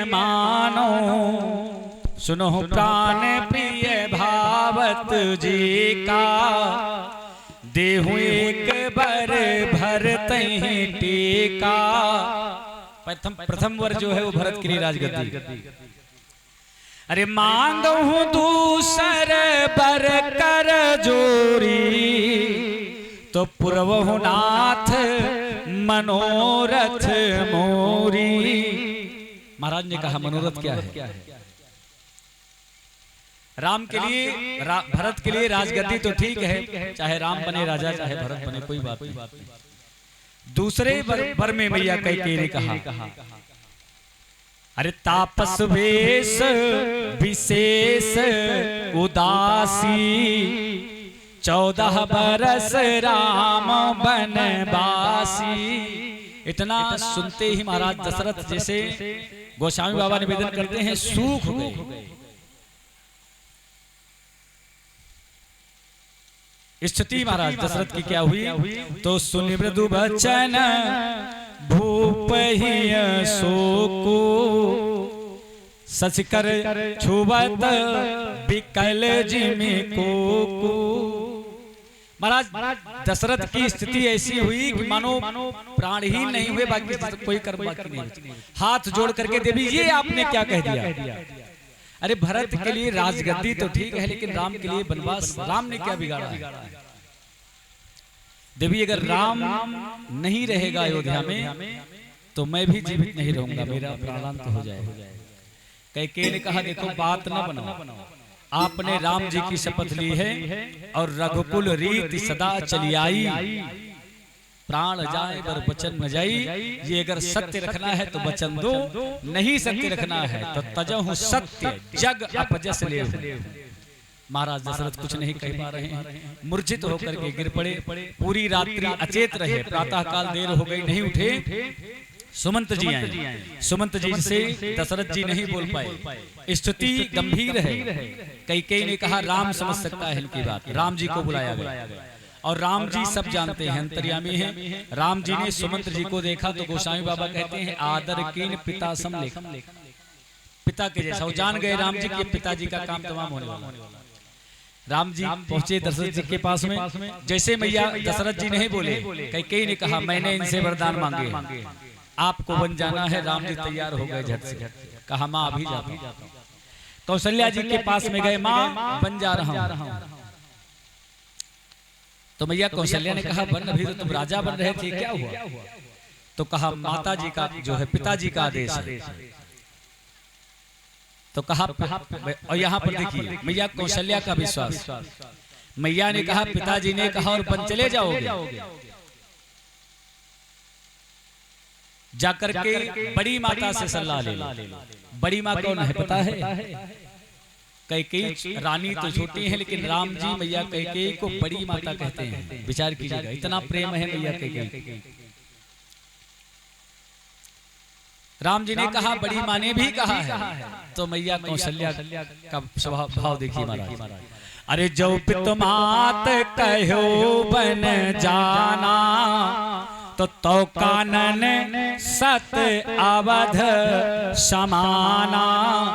मानो, सुनो प्राण प्रिय भावत जी का, देहु एक बर भरत टीका। प्रथम वर्ष जो है वो भरत के लिए राजगद्दी। अरे मांगो हूँ दूसर बर कर जोरी, तो पुरवहु नाथ मनोरथ मोरी। महाराज ने कहा मनोरथ क्या है? राम के लिए भरत के लिए राजगद्दी तो ठीक है, चाहे राम बने राजा चाहे भरत बने कोई बात नहीं। दूसरे वर में मैया कैकेयी ने कहा, अरे तापस वेश विशेष उदासी, 14 बरस राम बनवासी। इतना सुनते ही महाराज दशरथ जैसे गोस्वामी बाबा निवेदन करते हैं सूख गए। स्थिति महाराज दशरथ की क्या हुई? तो सुनि मृदु बचन भूप ही शोको, सचकर छुबत बिकल जिमि को। महाराज दशरथ की स्थिति ऐसी हुई कि मानो प्राणहीन नहीं हुए, बाकी कोई कर्म बाकी नहीं। हाथ जोड़ करके देवी ये आपने क्या कह दिया? अरे भरत के लिए राजगद्दी तो ठीक है, लेकिन राम के लिए वनवास राम ने क्या बिगाड़ा है? देवी अगर राम नहीं रहेगा अयोध्या में तो मैं भी जीवित नहीं रहूंगा, मेरा प्राणांत हो जाएगा। कैकेयी ने कहा देखो बात न बनाओ, आपने राम जी की शपथ ली है और रघुकुल रीति सदा चली आई, प्राण जाए पर वचन न जाई। ये अगर सत्य रखना है तो वचन दो, नहीं सत्य रखना है तो तजहु सत्य जग अपजस ले। महाराज दशरथ कुछ नहीं कह पा रहे हैं, मूर्छित होकर के गिर पड़े। पूरी रात्रि अचेत रहे, प्रातः काल देर हो गई नहीं उठे। सुमंत जी आए, सुमंत जी से दशरथ जी नहीं बोल पाए, स्थिति गंभीर है। कैकेयी ने कहा राम समझ सकता है इनकी बात। राम जी को बुलाया गया और राम जी सब जानते हैं, अंतर्यामी हैं। राम जी ने सुमंत जी को देखा तो गोस्वामी बाबा कहते हैं आदर कीन पिता सम लेख, पिता के जैसा। वो जान गए राम जी के पिताजी का काम तमाम होने वाला। राम जी पहुंचे दशरथ जी के पास में। जैसे मैया दशरथ जी नहीं बोले, कैकेयी ने कहा मैंने इनसे वरदान मांगे, आपको बन जाना है। राम जी तैयार हो गए झट से, कहा माँ अभी जाता हूं। कौशल्या जी के पास में गए, माँ बन जा रहा हूं। तो मैया कौशल्या ने कहा बन, अभी तो तुम राजा बन रहे थे, क्या हुआ? तो कहा माता जी का जो है पिताजी का आदेश है। तो कहा, और यहाँ पर देखिए मैया कौशल्या का विश्वास। मैया ने कहा पिताजी ने कहा और बन चले जाओगे। जाकर के बड़ी माता से सलाह ले लो। बड़ी माँ कौन है पता है? कैकेयी रानी तो छोटी है, लेकिन राम जी मैया कैकेयी को बड़ी माता कहते हैं। विचार कीजिएगा, इतना प्रेम है मैया कैकेयी। राम जी ने कहा, बड़ी माँ ने भी कहा है, तो मैया कौशल्या का स्वभाव भाव देखिए महाराज। अरे जो पित मात कहो बन जाना, तो कानन सत अवध समाना।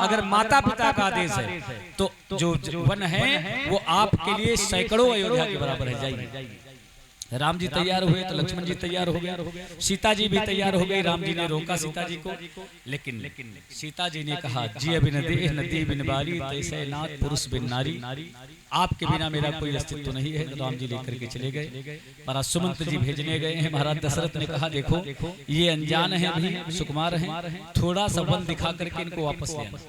अगर माता पिता का आदेश है तो जो वन है वो आपके लिए सैकड़ों अयोध्या के बराबर है, जाइए। राम जी तैयार हुए तो लक्ष्मण जी तैयार हो गए, सीता जी भी तैयार हो गई। राम जी ने रोका सीता जी को, लेकिन सीता जी ने कहा जी अबिन देह नदी बिन बारी, तैसे नाथ पुरुष बिन नारी। आपके बिना मेरा कोई अस्तित्व नहीं है। तो राम जी लेकर के चले गए। पर सुमंत जी भेजने गए हैं। महाराज दशरथ ने कहा देखो ये अनजान है, अभी सुकुमार हैं, थोड़ा सा वन दिखा करके इनको वापस ले आना।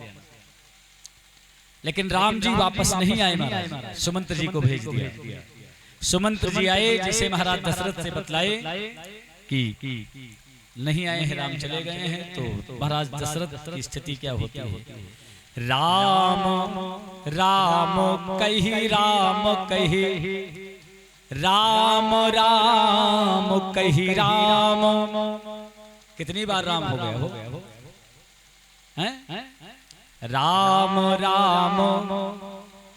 लेकिन राम जी वापस नहीं आए महाराज, सुमंत जी को भेज दिया। सुमंत जी आए, जिसे महाराज दशरथ से बतलाए कि नहीं आए हैं, राम चले गए हैं। तो महाराज दशरथ की स्थिति क्या होती है? राम राम कही, राम कही, राम राम कही, राम। कितनी बार राम हो गया हो? हैं? राम राम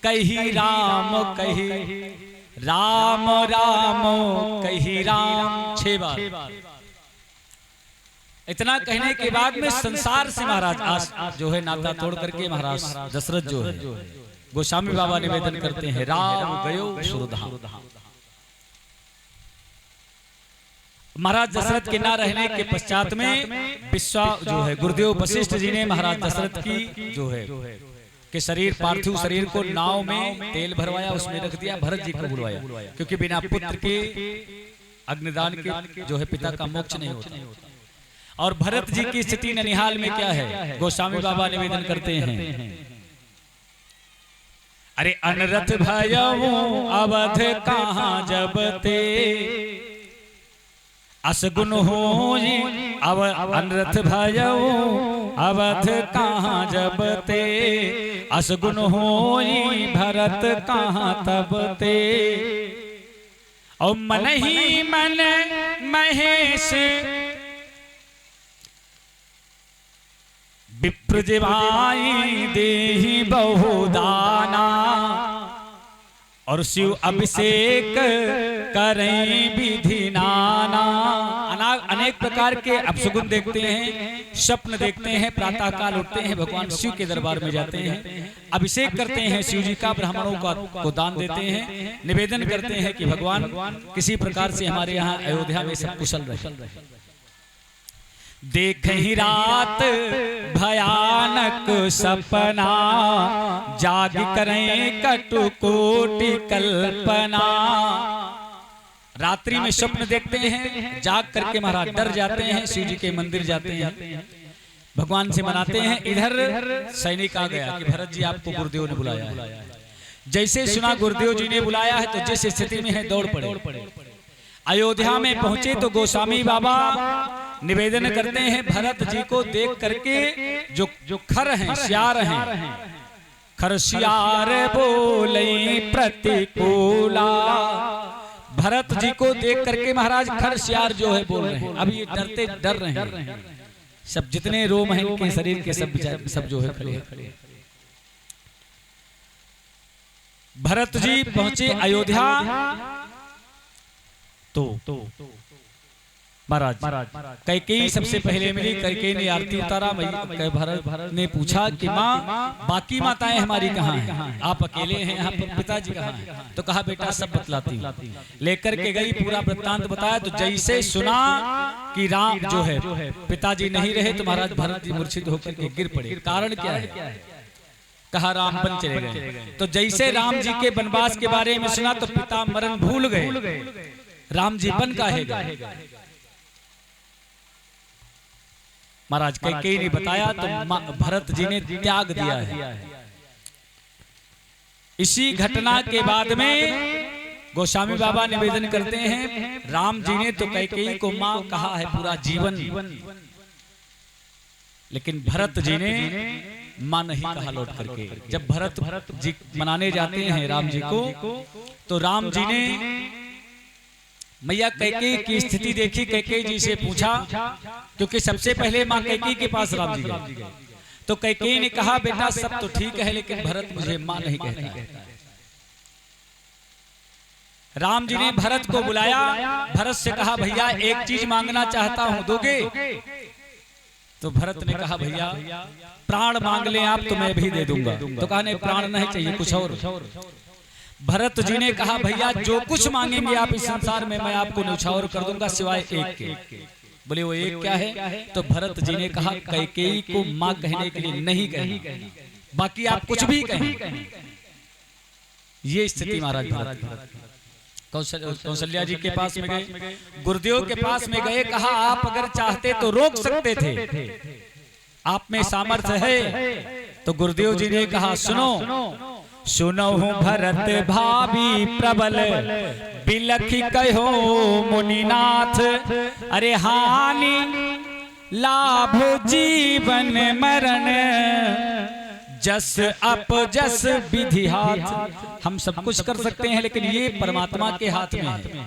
कही, राम कही, राम राम कही, राम 6 बार। इतना कहने के बाद में संसार से महाराज आज जो है नाता तोड़ करके महाराज दशरथ जो है गोस्वामी बाबा निवेदन करते हैं, राम गयो सुरधाम। महाराज दशरथ के ना रहने के पश्चात में विश्वा जो है गुरुदेव वशिष्ठ जी ने महाराज दशरथ की जो है के शरीर पार्थिव शरीर को नाव में तेल भरवाया, उसमें रख दिया, भरत जी को बुलवाया, क्योंकि बिना पुत्र के अग्निदान के जो है पिता का मोक्ष नहीं होता। और भरत जी की स्थिति ननिहाल में क्या है, गोस्वामी बाबा निवेदन करते हैं, अरे अनरथ भयऊ अवध कहाँ जब ते असगुन हो अनरथ भयऊ अवध कहाँ जब ते असगुन हो भरत कहाँ तब ते। और मन ही मन महेश विप्रजिवाई देहि बहुदाना और शिव अभिषेक करें विधि नाना। अनेक प्रकार के अपशगुन देखते हैं, स्वप्न देखते हैं, प्रातः काल उठते हैं, भगवान शिव के दरबार में जाते हैं, अभिषेक करते हैं शिव जी का, ब्राह्मणों को दान देते हैं, निवेदन करते हैं कि भगवान किसी प्रकार से हमारे यहाँ अयोध्या में सब कुशल रहे। देख ही रात भयानक सपना जाग करें कटुकोटि कल्पना। रात्रि में स्वप्न देखते हैं, जाग करके महाराज डर जाते हैं, शिव जी के मंदिर जाते हैं, भगवान से मनाते हैं। इधर सैनिक आ गया कि भरत जी आपको गुरुदेव ने बुलाया है। जैसे सुना गुरुदेव जी ने बुलाया है तो जिस स्थिति में है दौड़ पड़े। अयोध्या में पहुंचे तो गोस्वामी बाबा निवेदन करते हैं, भरत जी को देख करके जो खर हैं, श्यार हैं, खर श्यार बोले प्रतिकूला। भरत जी को देख करके महाराज खर श्यार जो है बोल रहे हैं, अब ये डर रहे हैं, सब जितने रोम हैं इनके शरीर के सब जो है खड़े हैं। भरत जी पहुंचे अयोध्या तो महाराज कैकेयी सबसे पहले मिली, कैकेयी ने आरती उतारा, भरत ने पूछा कि माँ बाकी माताएं हमारी कहाँ हैं, आप अकेले हैं यहाँ पर, पिताजी कहाँ हैं? तो कहा बेटा सब बतलाती हूँ। लेकर के गई, पूरा वृत्तांत बताया। तो जैसे सुना कि राम जो है पिताजी नहीं रहे तो महाराज भरत जी मूर्छित होकर के गिर पड़े। कारण क्या है? कहा राम बन चले गए। तो जैसे राम जी के वनवास के बारे में सुना तो पिता मरण भूल गए, राम जी बन काहे गए। महाराज कैकेयी ने बताया तो भरत जी ने त्याग दिया है। इसी घटना के बाद में गोस्वामी बाबा निवेदन करते हैं, राम जी ने तो कैकेयी को मां कहा है पूरा जीवन, लेकिन भरत जी ने मां नहीं कहा लौट करके। जब भरत जी मनाने जाते हैं राम जी को, तो राम जी ने मैया कैकेयी की स्थिति देखी, कैकेयी जी से पूछा, क्योंकि सबसे पहले मां कैकेयी के पास राम जी गए। तो कैकेयी ने कहा बेटा सब तो ठीक है, लेकिन भरत मुझे मां नहीं कहता है। राम जी ने भरत को बुलाया, भरत से कहा भैया एक चीज मांगना चाहता हूं, दोगे? तो भरत ने कहा भैया प्राण मांग ले आप तो मैं भी दे दूंगा। तो कहा नहीं प्राण नहीं चाहिए, कुछ और। भरत जी ने कहा भैया जो कुछ मांगेंगे आप इस संसार में मैं आपको न्यौछावर कर दूंगा सिवाय एक के। बोले वो एक क्या है? तो भरत जी ने कहा कैकेयी को मां कहने के लिए नहीं कहना, बाकी आप कुछ भी कहें। ये स्थिति महाराज भरत कौशल्या जी के पास में गए, गुरुदेव के पास में गए, कहा आप अगर चाहते तो रोक सकते थे, आप में सामर्थ्य है। तो गुरुदेव जी ने कहा सुनो सुनहु भरत भाभी प्रबल बिलखी कहो मुनिनाथ, अरे हानि लाभ जीवन मरण जस अप जस विधि हाथ। हम सब कुछ कर सकते हैं लेकिन ये परमात्मा के हाथ में है,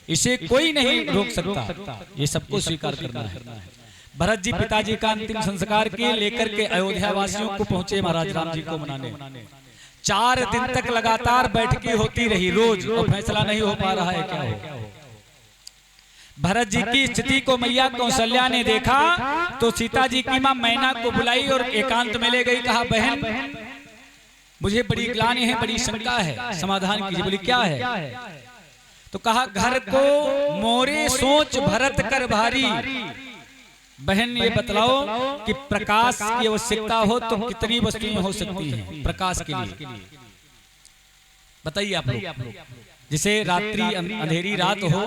इसे कोई नहीं रोक सकता, ये सबको स्वीकार करना है। भरत जी पिताजी का अंतिम संस्कार के लेकर के अयोध्या वासियों को पहुंचे महाराज राम जी को मनाने। 4 दिन तक लगातार बैठकें होती रही रोज, और फैसला नहीं हो पा रहा है क्या हो। भरत जी की स्थिति को मैया कौशल्या ने देखा तो सीता जी की मां मैना को बुलाई और एकांत में ले गई। कहा बहन मुझे बड़ी ग्लानि है, बड़ी शंका है, समाधान कीजिए। बोली क्या है? तो कहा घर को मोरे सोच भरत कर भारी। बहन ये बतलाओ कि प्रकाश की आवश्यकता हो तो कितनी वस्तुएं हो सकती हैं प्रकाश के लिए? बताइए आप लोग। जैसे रात्रि अंधेरी रात हो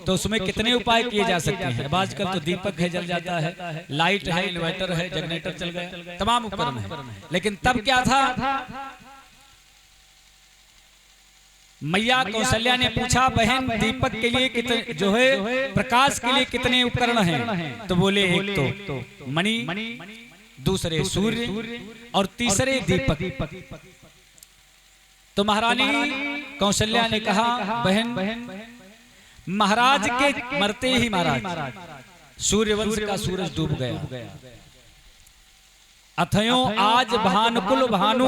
तो उसमें कितने उपाय किए जा सकते हैं? अब आजकल तो दीपक है, जल जाता है, लाइट है, इन्वर्टर है, जनरेटर चल गया, तमाम उपकरण है। लेकिन तब क्या था? मैया कौशल्या ने पूछा बहन दीपक के लिए कितने जो है प्रकाश के लिए कितने उपकरण हैं? तो बोले एक तो मणि, दूसरे सूर्य और तीसरे दीपक। तो महारानी कौशल्या ने कहा बहन महाराज के मरते ही महाराज सूर्यवंश का सूरज डूब गया। अथयो आज भानुकुल भानु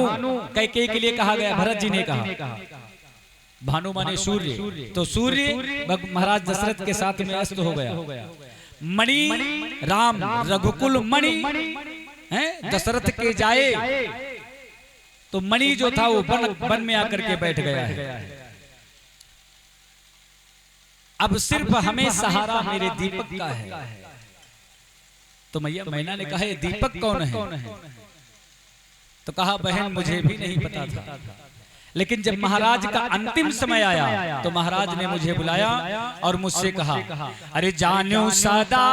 कैकेयी के लिए कहा गया। भरत जी ने कहा भानु माने सूर्य, तो सूर्य महाराज दशरथ के साथ में अस्त हो गया। मणि राम रघुकुल मणि है दशरथ के जाए, तो मणि जो था वो वन में आकर के बैठ गया है। अब सिर्फ हमें सहारा मेरे दीपक का है। तो मैना ने कहा ये दीपक कौन है? तो कहा बहन मुझे भी नहीं पता था, लेकिन जब महाराज का अंतिम समय आया तो महाराज ने मुझे बुलाया और मुझसे कहा अरे जानू सदा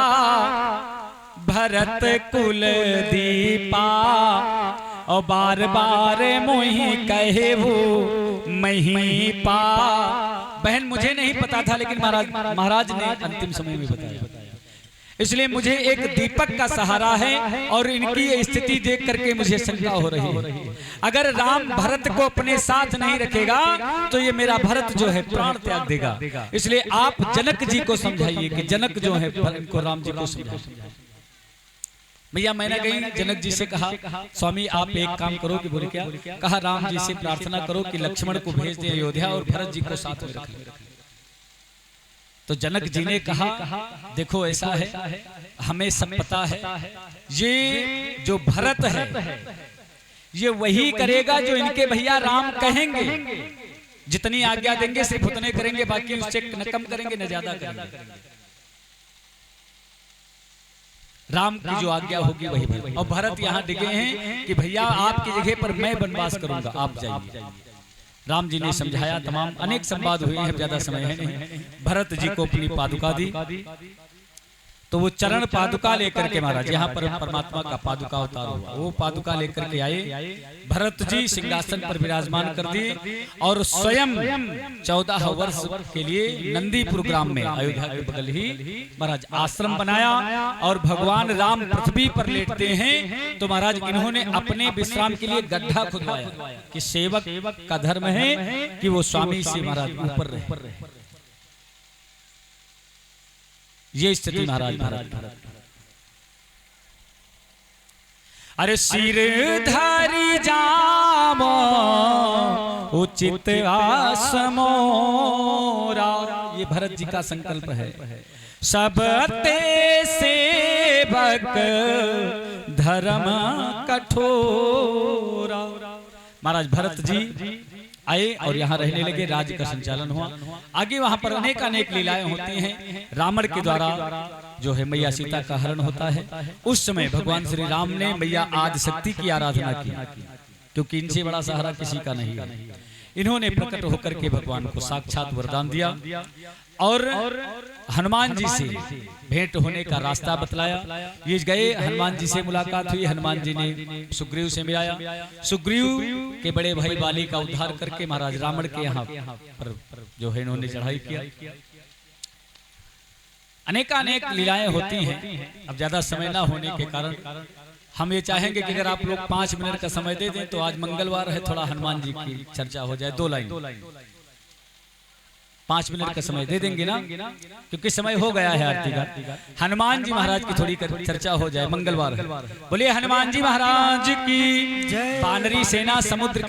भरत कुल दीपा और बार बार मोही कहे वो मही पा। बहन मुझे नहीं पता था, लेकिन महाराज ने अंतिम समय में बताया। इसलिए मुझे एक दीपक का सहारा है और इनकी स्थिति देख करके मुझे शंका हो रही है। अगर राम भरत को अपने साथ नहीं रखेगा तो ये मेरा भरत जो है प्राण त्याग देगा। इसलिए आप जनक जी को समझाइए कि जनक जो है इनको राम जी को समझाइए। भैया मैंने गई जनक जी से कहा स्वामी आप एक काम करो कि बोले क्या? कहा राम जी से प्रार्थना करो कि लक्ष्मण को भेज दे अयोध्या और भरत जी को साथ में रख ले। तो जनक जी ने कहा देखो ऐसा है, हमें सब पता है, ये जो भरत है ये वही करेगा जो इनके भैया राम कहेंगे। जितनी आज्ञा देंगे सिर्फ उतने करेंगे, बाकी उससे न कम करेंगे न ज्यादा करेंगे। राम की जो आज्ञा होगी वही भरत। और भरत यहाँ डिगे हैं कि भैया आपकी जगह पर मैं वनवास करूंगा, आप जाइए। राम जी ने समझाया, तमाम अनेक संवाद हुए हैं, ज्यादा समय है नहीं। भरत जी को अपनी पादुका दी तो वो चरण पादुका लेकर के महाराज यहाँ पर परमात्मा का पादुका अवतार हुआ, वो पादुका लेकर के आए। भरत जी सिंहासन पर विराजमान कर दिए और स्वयं 14 वर्ष के लिए नंदीपुर ग्राम में अयोध्या के बगल ही महाराज आश्रम बनाया। और भगवान राम पृथ्वी पर लेटते हैं तो महाराज इन्होंने अपने विश्राम के लिए गड्ढा खुदवाया कि सेवक का धर्म है कि वो स्वामी से महाराज ऊपर रहे। ये स्थिति महाराज भारत। अरे सिर धारी जाम उचित आसमोरा, ये भरत जी का संकल्प है। सब ते सेवक धर्म कठोरा। महाराज भरत जी आए और यहाँ रहने लगे, राज्य का संचालन हुआ। आगे वहां पर अनेक लीलाएं होती हैं। रावण के द्वारा जो है मैया सीता का हरण होता है। उस समय भगवान श्री राम ने मैया आदि शक्ति की आराधना की, क्योंकि इनसे बड़ा सहारा किसी का नहीं है। इन्होंने प्रकट होकर के भगवान को साक्षात वरदान दिया और हनुमान जी से भेंट होने का रास्ता बतलाया। ये गए, हनुमान जी से मुलाकात हुई। हनुमान जी ने सुग्रीव से मिलाया। सुग्रीव के बड़े भाई बाली का उद्धार करके महाराज रावण के यहाँ पर जो है इन्होंने चढ़ाई किया। अनेक लीलाएं होती हैं। अब ज्यादा समय ना होने के कारण हम ये चाहेंगे कि अगर आप लोग 5 मिनट का समय दे दें तो आज मंगलवार है, थोड़ा हनुमान जी की चर्चा हो जाए। 2 लाइन 5 मिनट का समय दे देंगे ना, क्योंकि समय हो गया है आरती का। हनुमान जी महाराज की थोड़ी चर्चा हो जाए, मंगलवार है। बोलिए हनुमान जी महाराज की। वानरी सेना समुद्र के